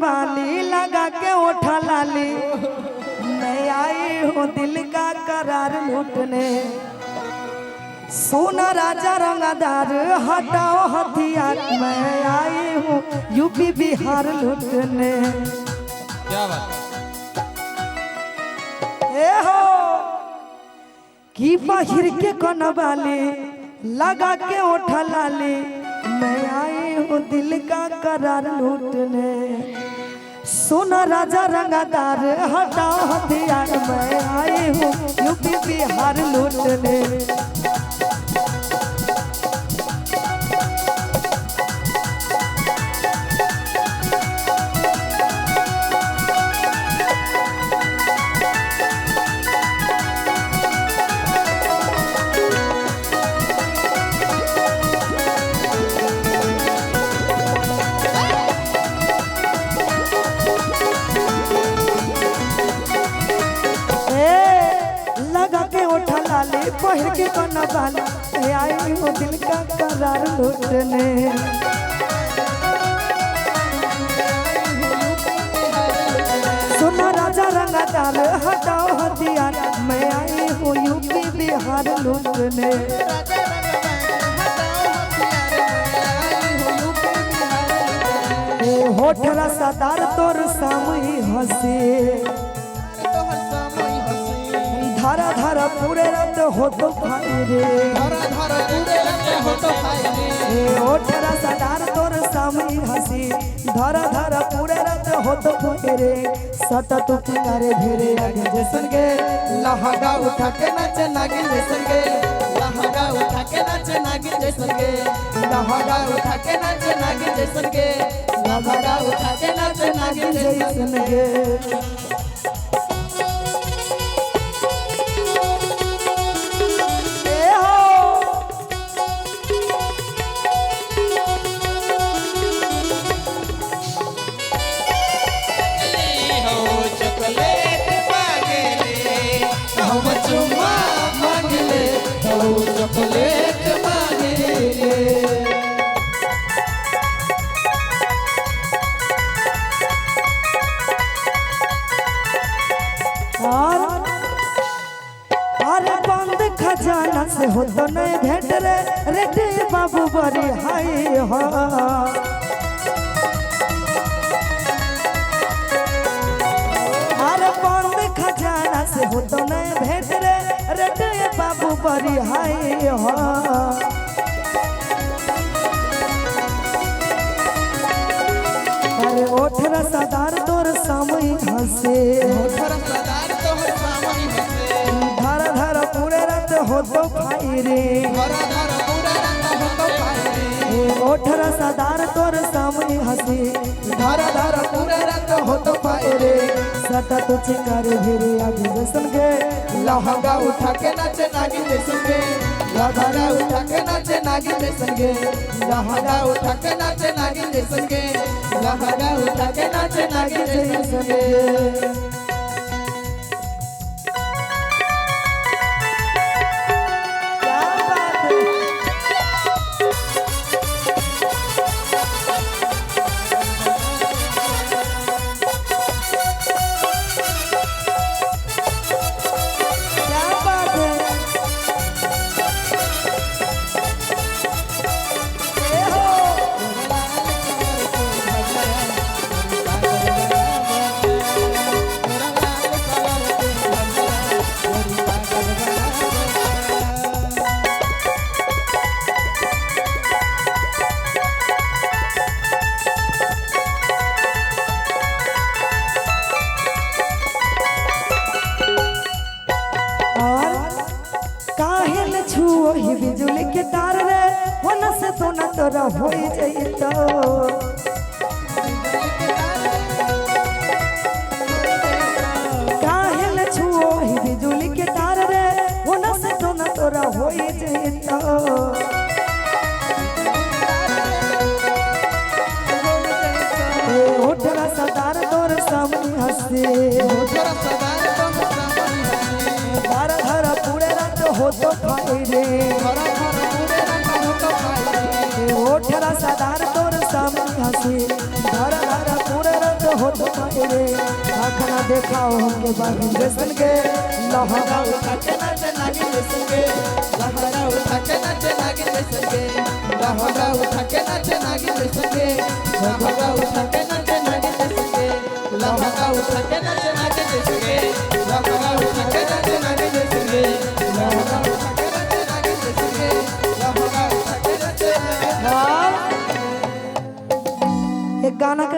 बाली लगा के उठा लाली मैं आई हूँ दिल का करार लूटने। सोना राजा रंगदार हटाओ हथियार मैं आई हूँ यूपी बिहार लूटने। क्या बात ए हो की बाहिर के कनवाली लगा के उठा लाली मैं आई हूँ दिल का करार लूटने। सोना राजा रंगदार हटाओ हथियार मैं आई हूँ यूपी बिहार लूटने। पहिर के कोना बाल आई हूँ दिल का करार लूटने। सोना राजा रंगदार हटाओ हथियार मैं आई हूँ यूपी बिहार लूटने। होठ रसादार तोर सामही हंसी धारा धारा पूरे रत हो तो भाई रे धारा धारा पूरे रत हो तो भाई रे ओठरा सदार तोर सामने हंसी धारा धारा पूरे रत हो तो भाई रे सटा तो किनारे भेरे आगे जैसन के लहंगा उठा के नाचे नागिन जैसन के लहंगा उठा के नाचे नागिन जैसन के लहंगा उठा के नाचे नागिन जैसन के लहंगा उठा के नाचे नागिन जैसन के। अरे बंद खजाना से हो तो नहीं भेंट रे रेटे बाबू बड़ी हाई हो। अरे बंद खजाना से हो तो नहीं भेंट रे रेटे बाबू बड़ी हाई हो। अरे ओठ रसादार तोर सामने हंसे धारा धारा पूरे रत हो तो भाई रे ओठ रसादार तोर सामने हंसी धारा धारा पूरे रत हो तो भाई रे सटा तो चिंगारे भेरे आगे जैसन के लहंगा उठा के नाचे नागिन जैसन के लहंगा उठा के नाचे नागिन जैसन के लहंगा उठा के नाचे नागिन जैसन के लहंगा उठा के नाचे नागिन जैसन के। बिजुली के तार रे होना से तो ना तोरा हो जाइतो। काहेल छुओ ही बिजुली के तार रे होना से तो ना तोरा हो जाइतो। ओठरा सदार तोर सामने हंसे धारा धारा पूरे रत हो तो भाई रे ओठरा सदार तोर सामने हंसी धारा धारा पूरे रत हो तो रे आखना देखा हो के बागी जैसन के लहंगा उठा के नाचे नागिन जैसन के लहंगा उठा के नाचे नागिन जैसन के लहंगा उठा के नाचे नागिन जैसन के लहंगा उठा के नाचे नागिन जैसन के लहंगा उठा के नाचे नागिन जैसन के लहंगा उठा के नाचे नागिन जैसन के लहंगा उठा के नाचे नागिन जैसन के लहंगा उठा के नाचे एक गाना का